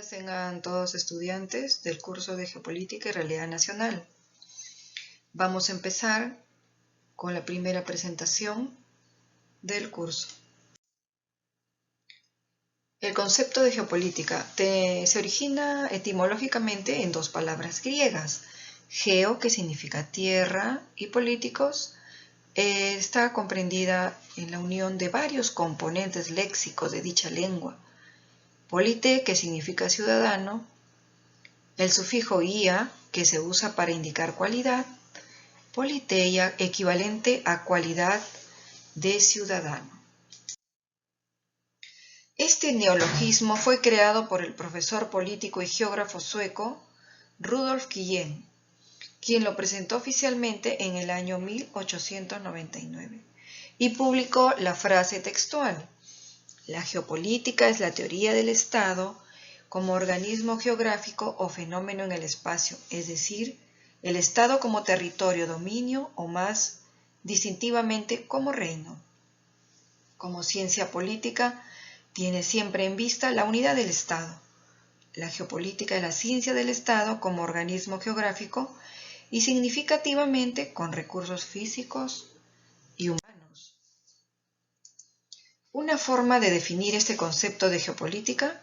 días tengan todos estudiantes del curso de Geopolítica y Realidad Nacional. Vamos a empezar con la primera presentación del curso. El concepto de geopolítica se origina etimológicamente en dos palabras griegas. Geo, que significa tierra, y políticos, está comprendida en la unión de varios componentes léxicos de dicha lengua. Polite, que significa ciudadano, el sufijo ia, que se usa para indicar cualidad, politeia, equivalente a cualidad de ciudadano. Este neologismo fue creado por el profesor político y geógrafo sueco Rudolf Kien, quien lo presentó oficialmente en el año 1899 y publicó la frase textual: la geopolítica es la teoría del Estado como organismo geográfico o fenómeno en el espacio, es decir, el Estado como territorio, dominio o más distintivamente como reino. Como ciencia política, tiene siempre en vista la unidad del Estado. La geopolítica es la ciencia del Estado como organismo geográfico y significativamente con recursos físicos y humanos. Una forma de definir este concepto de geopolítica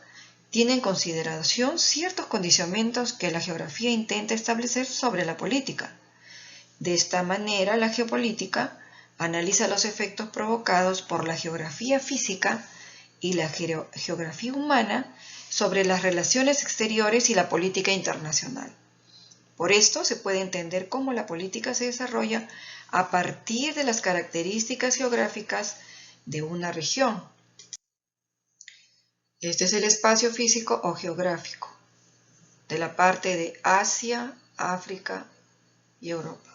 tiene en consideración ciertos condicionamientos que la geografía intenta establecer sobre la política. De esta manera, la geopolítica analiza los efectos provocados por la geografía física y la geografía humana sobre las relaciones exteriores y la política internacional. Por esto se puede entender cómo la política se desarrolla a partir de las características geográficas de una región. Este es el espacio físico o geográfico de la parte de Asia, África y Europa.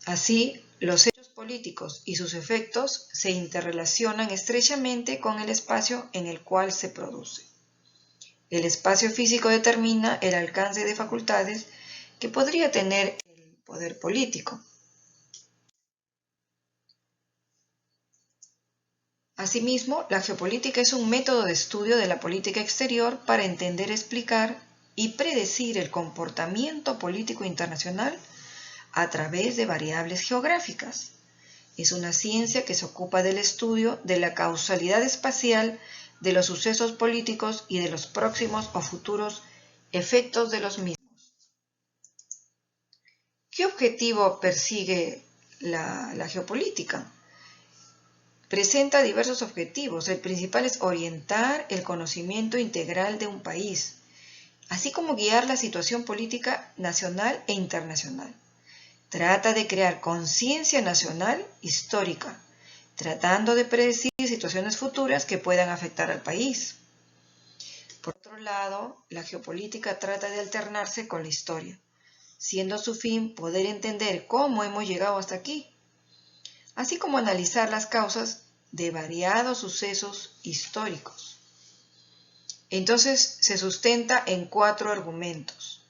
Así, los hechos políticos y sus efectos se interrelacionan estrechamente con el espacio en el cual se produce. El espacio físico determina el alcance de facultades que podría tener el poder político. Asimismo, la geopolítica es un método de estudio de la política exterior para entender, explicar y predecir el comportamiento político internacional a través de variables geográficas. Es una ciencia que se ocupa del estudio de la causalidad espacial de los sucesos políticos y de los próximos o futuros efectos de los mismos. ¿Qué objetivo persigue la geopolítica? Presenta diversos objetivos. El principal es orientar el conocimiento integral de un país, así como guiar la situación política nacional e internacional. Trata de crear conciencia nacional histórica, tratando de predecir situaciones futuras que puedan afectar al país. Por otro lado, la geopolítica trata de alternarse con la historia, siendo su fin poder entender cómo hemos llegado hasta aquí, así como analizar las causas de variados sucesos históricos. Entonces se sustenta en 4 argumentos.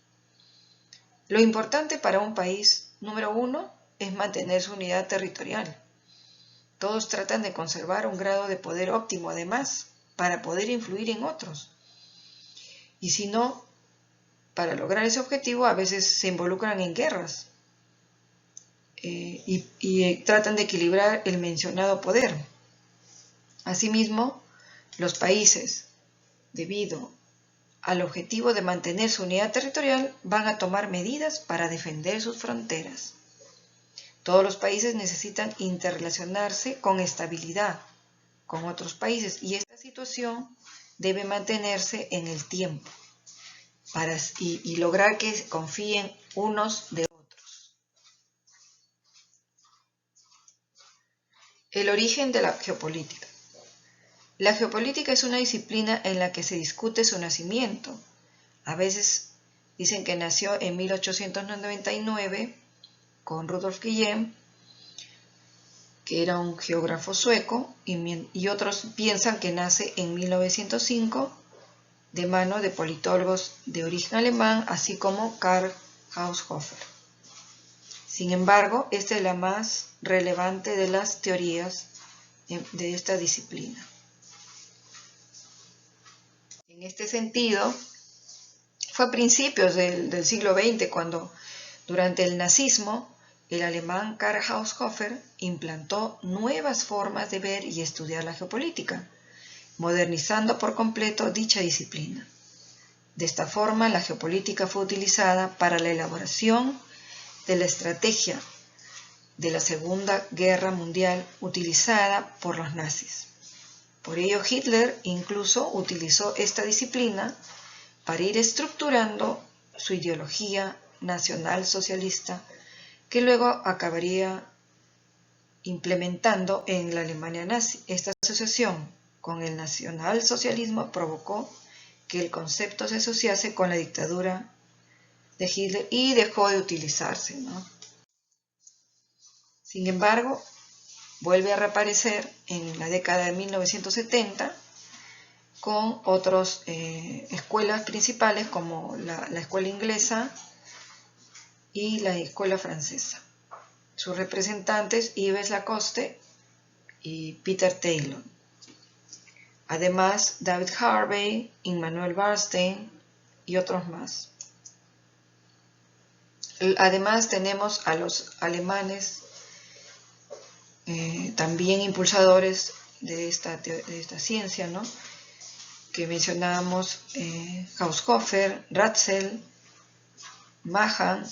Lo importante para un país, número 1, es mantener su unidad territorial. Todos tratan de conservar un grado de poder óptimo, además, para poder influir en otros. Y si no, para lograr ese objetivo a veces se involucran en guerras y tratan de equilibrar el mencionado poder. Asimismo, los países, debido al objetivo de mantener su unidad territorial, van a tomar medidas para defender sus fronteras. Todos los países necesitan interrelacionarse con estabilidad con otros países y esta situación debe mantenerse en el tiempo y lograr que confíen unos de otros. El origen de la geopolítica. La geopolítica es una disciplina en la que se discute su nacimiento. A veces dicen que nació en 1899 con Rudolf Kien, que era un geógrafo sueco, y otros piensan que nace en 1905 de mano de politólogos de origen alemán, así como Karl Haushofer. Sin embargo, esta es la más relevante de las teorías de esta disciplina. En En este sentido, fue a principios del siglo XX cuando, durante el nazismo, el alemán Karl Haushofer implantó nuevas formas de ver y estudiar la geopolítica, modernizando por completo dicha disciplina. De esta forma, la geopolítica fue utilizada para la elaboración de la estrategia de la Segunda Guerra Mundial utilizada por los nazis. Por ello, Hitler incluso utilizó esta disciplina para ir estructurando su ideología nacionalsocialista, que luego acabaría implementando en la Alemania nazi. Esta asociación con el nacionalsocialismo provocó que el concepto se asociase con la dictadura de Hitler y dejó de utilizarse, ¿no? Sin embargo, vuelve a reaparecer en la década de 1970 con otras escuelas principales como la escuela inglesa y la escuela francesa. Sus representantes Yves Lacoste y Peter Taylor. Además, David Harvey, Immanuel Bernstein y otros más. Además, tenemos a los alemanes también impulsadores de esta ciencia, ¿no? Que mencionábamos, Haushofer, Ratzel, Mahan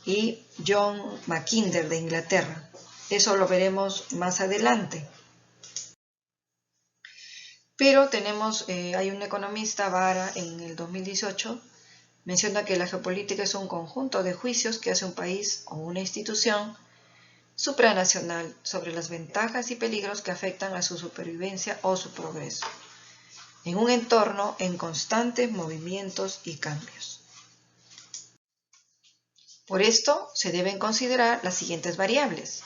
y John Mackinder de Inglaterra. Eso lo veremos más adelante. Pero tenemos, hay un economista, Vara, en el 2018, menciona que la geopolítica es un conjunto de juicios que hace un país o una institución supranacional sobre las ventajas y peligros que afectan a su supervivencia o su progreso, en un entorno en constantes movimientos y cambios. Por esto se deben considerar las siguientes variables.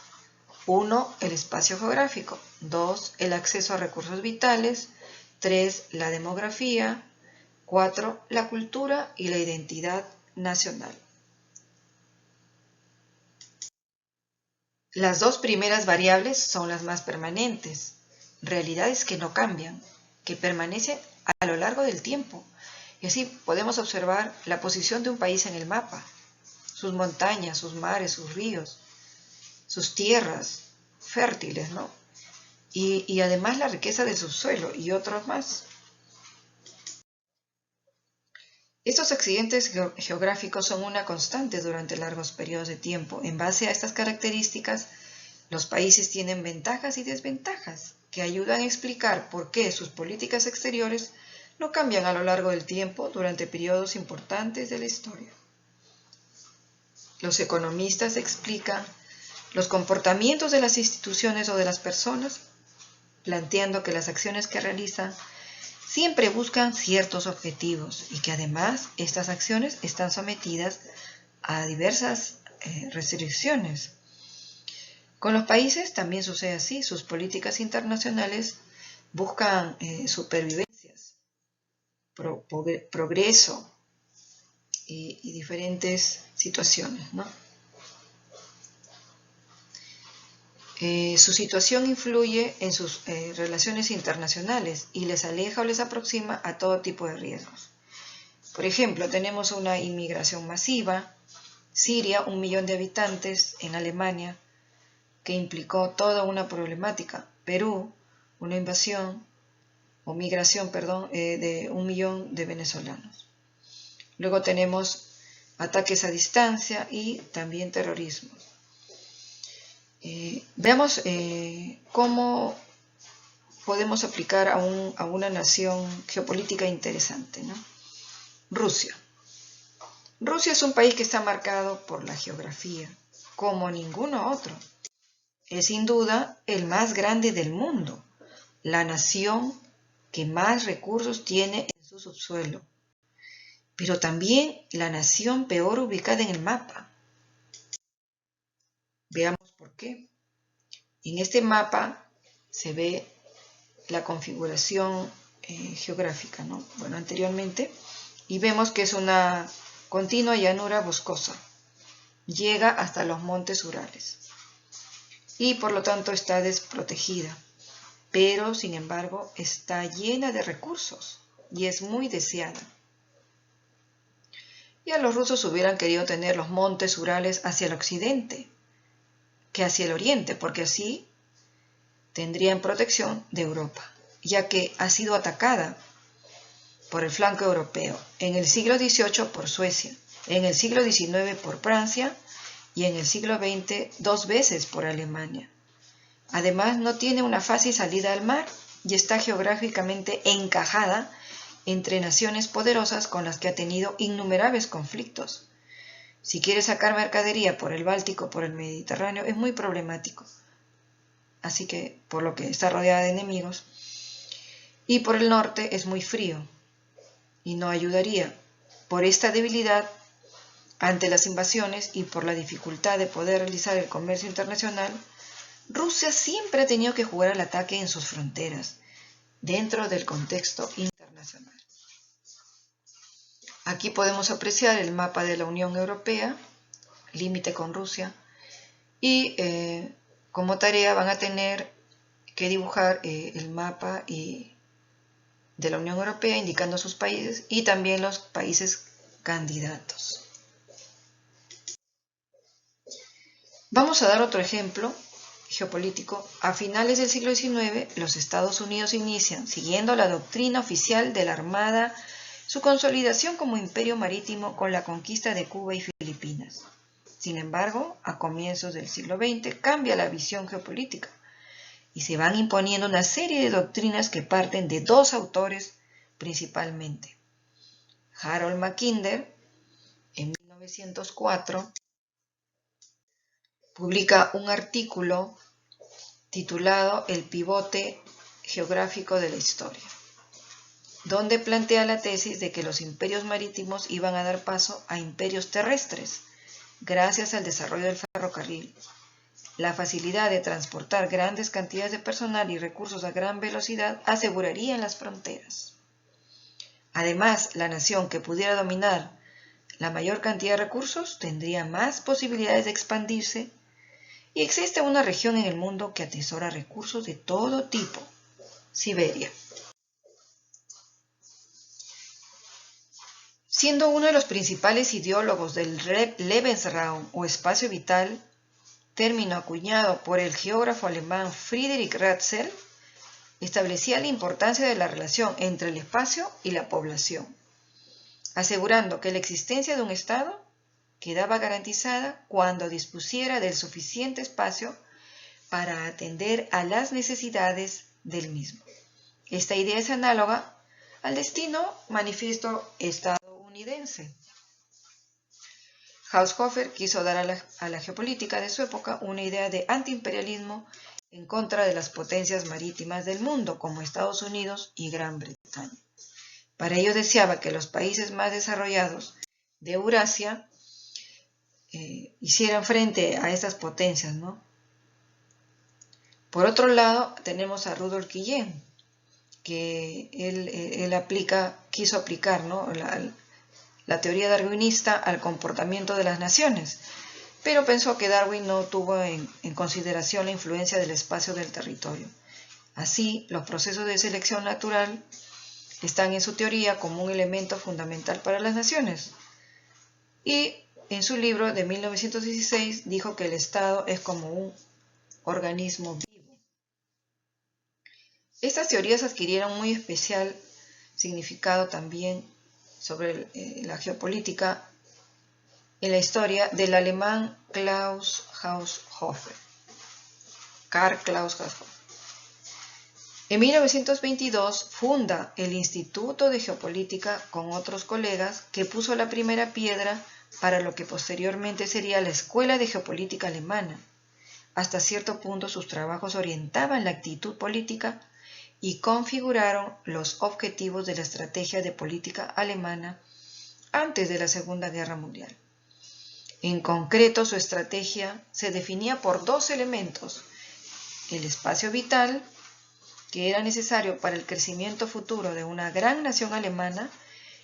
1. El espacio geográfico. 2. El acceso a recursos vitales. 3. La demografía. 4. La cultura y la identidad nacional. Las dos primeras variables son las más permanentes, realidades que no cambian, que permanecen a lo largo del tiempo. Y así podemos observar la posición de un país en el mapa, sus montañas, sus mares, sus ríos, sus tierras fértiles, ¿no? Y además la riqueza de su suelo y otros más. Estos accidentes geográficos son una constante durante largos periodos de tiempo. En base a estas características, los países tienen ventajas y desventajas que ayudan a explicar por qué sus políticas exteriores no cambian a lo largo del tiempo durante periodos importantes de la historia. Los economistas explican los comportamientos de las instituciones o de las personas, planteando que las acciones que realizan siempre buscan ciertos objetivos y que además estas acciones están sometidas a diversas restricciones. Con los países también sucede así, sus políticas internacionales buscan supervivencias, progreso y diferentes situaciones, ¿no? Su situación influye en sus relaciones internacionales y les aleja o les aproxima a todo tipo de riesgos. Por ejemplo, tenemos una inmigración masiva, Siria, 1 millón de habitantes, en Alemania, que implicó toda una problemática. Perú, una invasión o migración, de 1 millón de venezolanos. Luego tenemos ataques a distancia y también terrorismo. Veamos cómo podemos aplicar a una nación geopolítica interesante, ¿no? Rusia. Rusia es un país que está marcado por la geografía, como ninguno otro. Es sin duda el más grande del mundo, la nación que más recursos tiene en su subsuelo, pero también la nación peor ubicada en el mapa. Veamos por qué. En este mapa se ve la configuración geográfica, ¿no? Bueno, anteriormente, y vemos que es una continua llanura boscosa. Llega hasta los montes Urales y por lo tanto está desprotegida, pero sin embargo está llena de recursos y es muy deseada. Ya los rusos hubieran querido tener los montes Urales hacia el occidente que hacia el oriente, porque así tendrían protección de Europa, ya que ha sido atacada por el flanco europeo en el siglo XVIII por Suecia, en el siglo XIX por Francia y en el siglo XX 2 veces por Alemania. Además, no tiene una fácil salida al mar y está geográficamente encajada entre naciones poderosas con las que ha tenido innumerables conflictos. Si quiere sacar mercadería por el Báltico, por el Mediterráneo, es muy problemático. Así que, por lo que está rodeada de enemigos. Y por el norte es muy frío y no ayudaría. Por esta debilidad ante las invasiones y por la dificultad de poder realizar el comercio internacional, Rusia siempre ha tenido que jugar al ataque en sus fronteras, dentro del contexto internacional. Aquí podemos apreciar el mapa de la Unión Europea, límite con Rusia, y como tarea van a tener que dibujar el mapa de la Unión Europea indicando sus países y también los países candidatos. Vamos a dar otro ejemplo geopolítico. A finales del siglo XIX, los Estados Unidos inician, siguiendo la doctrina oficial de la Armada, su consolidación como imperio marítimo con la conquista de Cuba y Filipinas. Sin embargo, a comienzos del siglo XX cambia la visión geopolítica y se van imponiendo una serie de doctrinas que parten de dos autores principalmente. Harold Mackinder, en 1904, publica un artículo titulado El pivote geográfico de la historia, donde plantea la tesis de que los imperios marítimos iban a dar paso a imperios terrestres, gracias al desarrollo del ferrocarril. La facilidad de transportar grandes cantidades de personal y recursos a gran velocidad asegurarían las fronteras. Además, la nación que pudiera dominar la mayor cantidad de recursos tendría más posibilidades de expandirse, y existe una región en el mundo que atesora recursos de todo tipo: Siberia. Siendo uno de los principales ideólogos del Lebensraum o espacio vital, término acuñado por el geógrafo alemán Friedrich Ratzel, establecía la importancia de la relación entre el espacio y la población, asegurando que la existencia de un Estado quedaba garantizada cuando dispusiera del suficiente espacio para atender a las necesidades del mismo. Esta idea es análoga al destino manifiesto estadounidense. Haushofer quiso dar a la geopolítica de su época una idea de antiimperialismo en contra de las potencias marítimas del mundo, como Estados Unidos y Gran Bretaña. Para ello deseaba que los países más desarrollados de Eurasia hicieran frente a estas potencias, ¿no? Por otro lado, tenemos a Rudolf Guillén, que él quiso aplicar, ¿no?, la teoría darwinista al comportamiento de las naciones, pero pensó que Darwin no tuvo en consideración la influencia del espacio del territorio. Así, los procesos de selección natural están en su teoría como un elemento fundamental para las naciones. Y en su libro de 1916 dijo que el Estado es como un organismo vivo. Estas teorías adquirieron muy especial significado también sobre la geopolítica en la historia del alemán Karl Klaus Haushofer. En 1922 funda el Instituto de Geopolítica con otros colegas, que puso la primera piedra para lo que posteriormente sería la Escuela de Geopolítica Alemana. Hasta cierto punto sus trabajos orientaban la actitud política y configuraron los objetivos de la estrategia de política alemana antes de la Segunda Guerra Mundial. En concreto, su estrategia se definía por dos elementos: el espacio vital, que era necesario para el crecimiento futuro de una gran nación alemana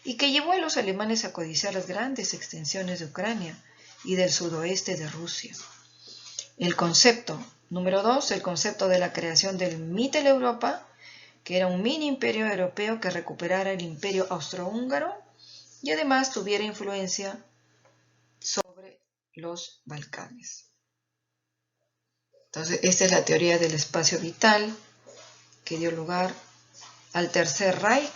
y que llevó a los alemanes a codiciar las grandes extensiones de Ucrania y del sudoeste de Rusia. El concepto número 2, el concepto de la creación del Mitteleuropa, que era un mini imperio europeo que recuperara el imperio austrohúngaro y además tuviera influencia sobre los Balcanes. Entonces, esta es la teoría del espacio vital que dio lugar al Tercer Reich.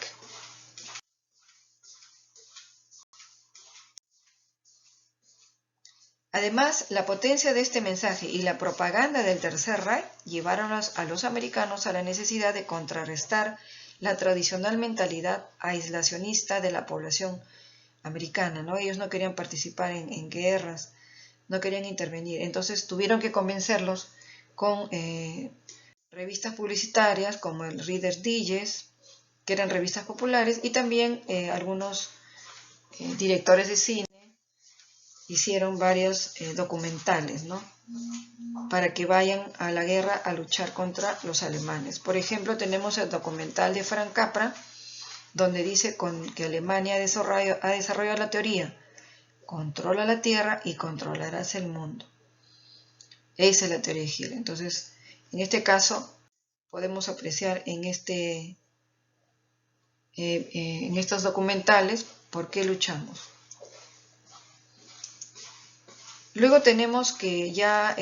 Además, la potencia de este mensaje y la propaganda del Tercer Reich llevaron a los americanos a la necesidad de contrarrestar la tradicional mentalidad aislacionista de la población americana, ¿no? Ellos no querían participar en guerras, no querían intervenir. Entonces tuvieron que convencerlos con revistas publicitarias como el Reader's Digest, que eran revistas populares, y también algunos directores de cine hicieron varios documentales, ¿no? Para que vayan a la guerra a luchar contra los alemanes. Por ejemplo, tenemos el documental de Frank Capra, donde dice que Alemania ha desarrollado la teoría: controla la tierra y controlarás el mundo. Esa es la teoría de Hitler. Entonces, en este caso, podemos apreciar en estos documentales por qué luchamos. Luego tenemos que ya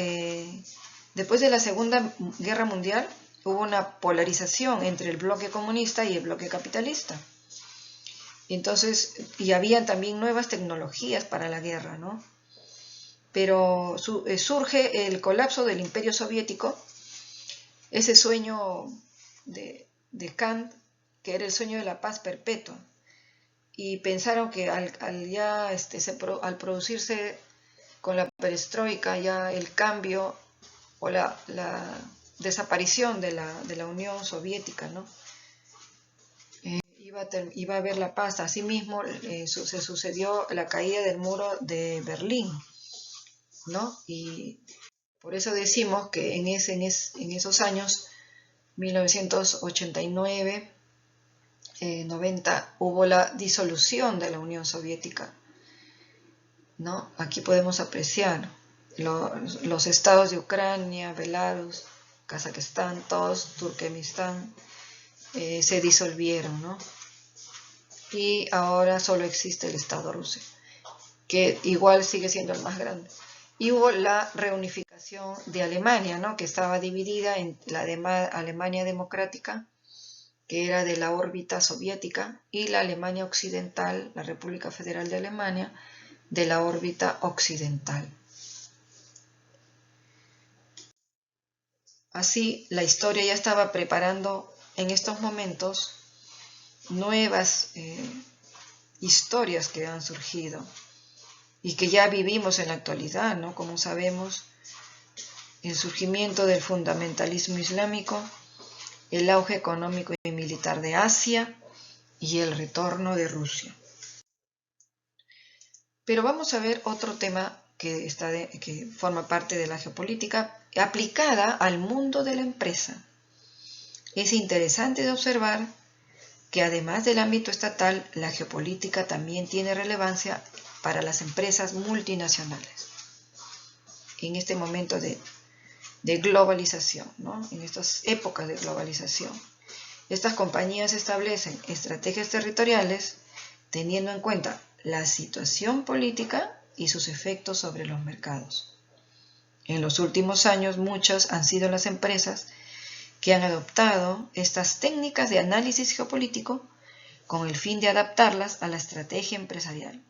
después de la Segunda Guerra Mundial hubo una polarización entre el bloque comunista y el bloque capitalista. Entonces, y habían también nuevas tecnologías para la guerra, ¿no? Pero surge el colapso del Imperio Soviético, ese sueño de Kant, que era el sueño de la paz perpetua. Y pensaron que al producirse con la perestroika ya el cambio o la desaparición de la Unión Soviética, ¿no? Iba a haber la paz. Asimismo, se sucedió la caída del muro de Berlín, ¿no? Y por eso decimos que en esos años, 1989, 90, hubo la disolución de la Unión Soviética, ¿no? Aquí podemos apreciar los estados de Ucrania, Belarus, Kazajistán, todos, Turkmenistán, se disolvieron, ¿no? Y ahora solo existe el Estado ruso, que igual sigue siendo el más grande. Y hubo la reunificación de Alemania, ¿no? Que estaba dividida en la Alemania democrática, que era de la órbita soviética, y la Alemania occidental, la República Federal de Alemania, de la órbita occidental. Así, la historia ya estaba preparando en estos momentos nuevas historias que han surgido y que ya vivimos en la actualidad, ¿no? Como sabemos, el surgimiento del fundamentalismo islámico, el auge económico y militar de Asia y el retorno de Rusia. Pero vamos a ver otro tema que forma parte de la geopolítica aplicada al mundo de la empresa. Es interesante de observar que además del ámbito estatal, la geopolítica también tiene relevancia para las empresas multinacionales. En este momento de globalización, ¿no? En estas épocas de globalización, estas compañías establecen estrategias territoriales teniendo en cuenta la situación política y sus efectos sobre los mercados. En los últimos años, muchas han sido las empresas que han adoptado estas técnicas de análisis geopolítico con el fin de adaptarlas a la estrategia empresarial.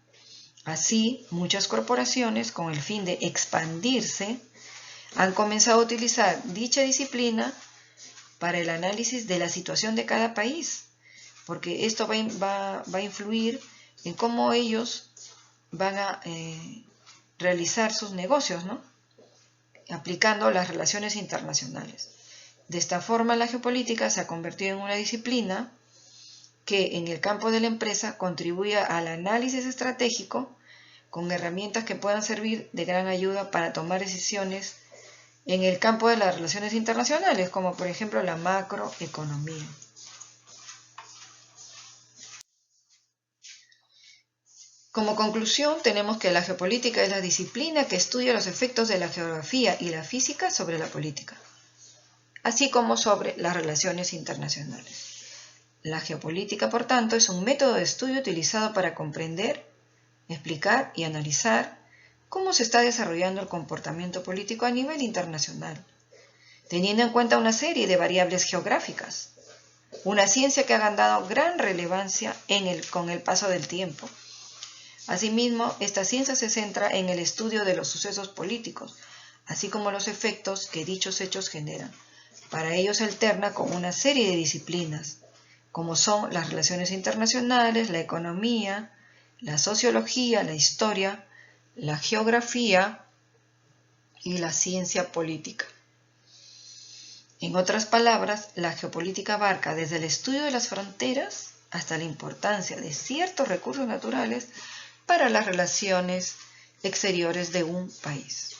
Así, muchas corporaciones, con el fin de expandirse, han comenzado a utilizar dicha disciplina para el análisis de la situación de cada país, porque esto va a influir en cómo ellos van a realizar sus negocios, ¿no? Aplicando las relaciones internacionales. De esta forma, la geopolítica se ha convertido en una disciplina que en el campo de la empresa contribuye al análisis estratégico con herramientas que puedan servir de gran ayuda para tomar decisiones en el campo de las relaciones internacionales, como por ejemplo la macroeconomía. Como conclusión, tenemos que la geopolítica es la disciplina que estudia los efectos de la geografía y la física sobre la política. así como sobre las relaciones internacionales. La geopolítica, por tanto, es un método de estudio utilizado para comprender, explicar y analizar cómo se está desarrollando el comportamiento político a nivel internacional, teniendo en cuenta una serie de variables geográficas, una ciencia que ha ganado gran relevancia con el paso del tiempo. Asimismo, esta ciencia se centra en el estudio de los sucesos políticos, así como los efectos que dichos hechos generan. Para ello se alterna con una serie de disciplinas, como son las relaciones internacionales, la economía, la sociología, la historia, la geografía y la ciencia política. En otras palabras, la geopolítica abarca desde el estudio de las fronteras hasta la importancia de ciertos recursos naturales para las relaciones exteriores de un país.